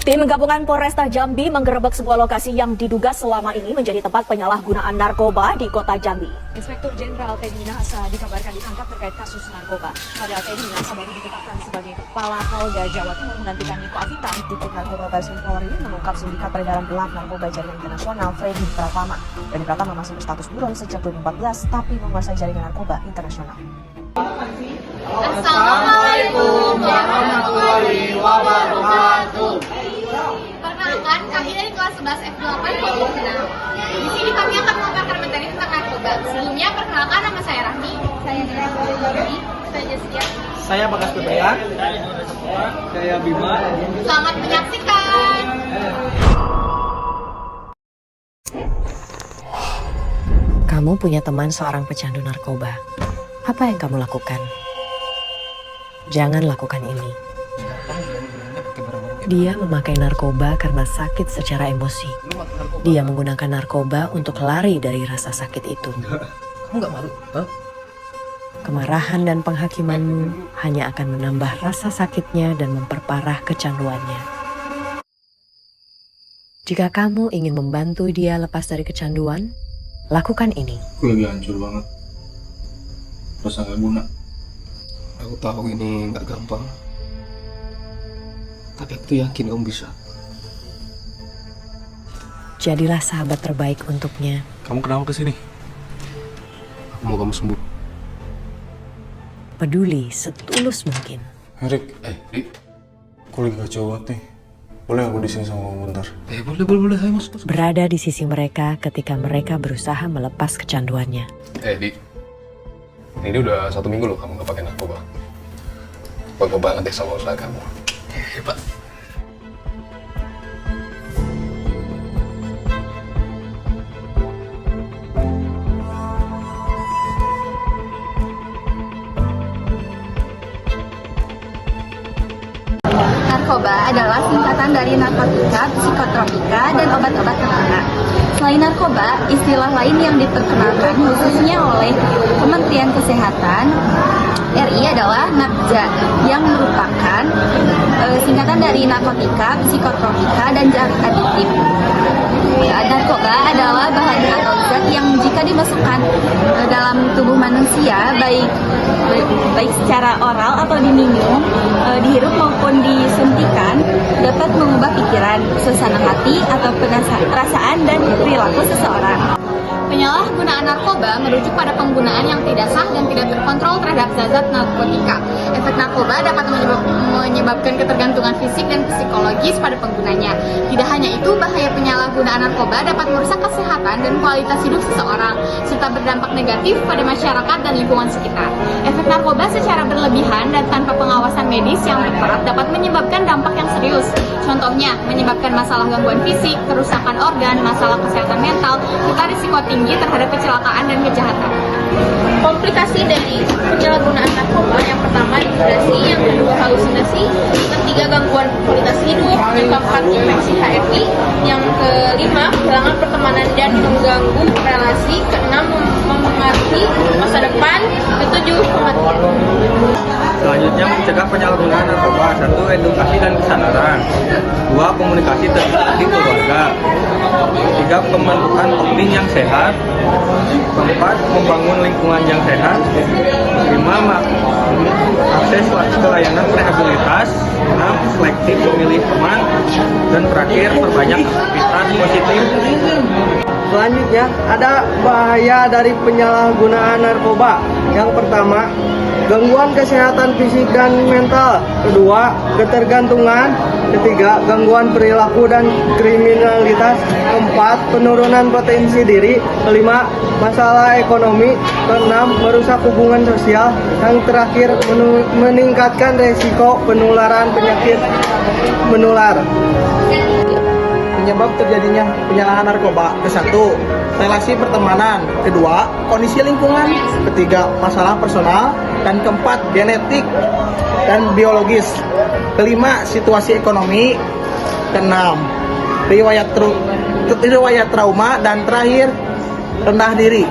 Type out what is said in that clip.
Tim gabungan Polresta Jambi menggerebek sebuah lokasi yang diduga selama ini menjadi tempat penyalahgunaan narkoba di kota Jambi. Inspektur Jenderal Teddy Minahasa dikabarkan ditangkap terkait kasus narkoba. Padahal Teddy Minahasa baru ditetapkan sebagai Kepala Polda Jawa Timur menggantikan Niko Afinta. Direktur Narkoba Baris Krim Polri mengungkap sindikat peredaran gelap narkoba jaringan internasional Freddy Pratama. Freddy Pratama masih berstatus buron sejak 2014 tapi menguasai jaringan narkoba internasional. Assalamualaikum warahmatullahi wabarakatuh. Perkenalkan, kami dari kelas 11 F8 Kelompok 6. Di sini kami akan memaparkan materi tentang narkoba. Sebelumnya, perkenalkan nama saya Rahmi. Saya Rahmi. Saya Jessica. Saya Bagas Bebayan. Saya Bima. Selamat menyaksikan. Kamu punya teman seorang pecandu narkoba. Apa yang kamu lakukan? Jangan lakukan ini. Dia memakai narkoba karena sakit secara emosi. Dia menggunakan narkoba untuk lari dari rasa sakit itu. Kamu nggak malu? Huh? Kemarahan dan penghakimanmu hanya akan menambah rasa sakitnya dan memperparah kecanduannya. Jika kamu ingin membantu dia lepas dari kecanduan, lakukan ini. Aku lagi hancur banget. Rasa gak guna. Aku tahu ini nggak gampang, tapi aku tuh yakin kamu bisa. Jadilah sahabat terbaik untuknya. Kamu kenapa kesini? Aku mau kamu sembuh. Peduli setulus mungkin. Rick, Rick, aku lagi kacau banget nih. Boleh aku di sini sama kamu bentar? Boleh, ayo masuk. Berada di sisi mereka ketika mereka berusaha melepas kecanduannya. Di, ini udah 1 minggu loh kamu nggak pakai narkoba. Bangga banget deh sama usaha kamu. Hebat. Narkoba adalah singkatan dari narkotika, psikotropika, dan obat-obat terlarang. Selain narkoba, istilah lain yang diperkenalkan khususnya oleh Kementerian Kesehatan RI adalah NAPJA yang merupakan singkatan dari narkotika, psikotropika, dan zat adiktif. Narkoba adalah bahan atau zat yang jika dimasukkan dalam tubuh manusia, baik secara oral atau diminum, dihirup maupun disuntikan, dapat mengubah pikiran, suasana hati, atau perasaan dan perilaku seseorang. Penyalahgunaan narkoba merujuk pada penggunaan yang tidak sah dan tidak terkontrol terhadap zat narkotika. Efek narkoba dapat menyebabkan ketergantungan fisik dan psikologis pada penggunanya. Tidak hanya itu, bahaya penyalahgunaan narkoba dapat merusak kesehatan dan kualitas hidup seseorang, serta berdampak negatif pada masyarakat dan lingkungan sekitar. Efek narkoba secara berlebihan dan tanpa pengawasan medis yang tepat dapat menyebabkan dampak yang serius. Contohnya, menyebabkan masalah gangguan fisik, kerusakan organ, masalah kesehatan mental, serta risiko tinggi terhadap kecelakaan dan kejahatan. Komplikasi dari penyalahgunaan narkoba yang pertama dehidrasi, yang kedua halusinasi, yang ketiga gangguan kualitas hidup, yang keempat infeksi HIV, yang kelima kehilangan pertemanan dan mengganggu relasi, keenam mempengaruhi masa depan, ketujuh kematian. Selanjutnya mencegah penyalahgunaan narkoba. 1. Edukasi dan kesadaran. 2. Komunikasi terbuka di keluarga. 3. Pembentukan opini yang sehat. 4. Membangun lingkungan yang sehat. 5. Akses ke layanan rehabilitas. 6. Selektif memilih teman. Dan terakhir, perbanyak aktivitas positif. Selanjutnya, ada bahaya dari penyalahgunaan narkoba. Yang pertama, gangguan kesehatan fisik dan mental. Kedua, ketergantungan. Ketiga, gangguan perilaku dan kriminalitas. Keempat, penurunan potensi diri. Kelima, masalah ekonomi. Keenam, merusak hubungan sosial. Yang terakhir, meningkatkan resiko penularan penyakit menular. Penyebab terjadinya penyalahgunaan narkoba. Ke-1, relasi pertemanan. Kedua, kondisi lingkungan. Ketiga, masalah personal. Dan keempat, genetik dan biologis. Kelima, situasi ekonomi. Keenam, riwayat trauma. Dan terakhir, rendah diri.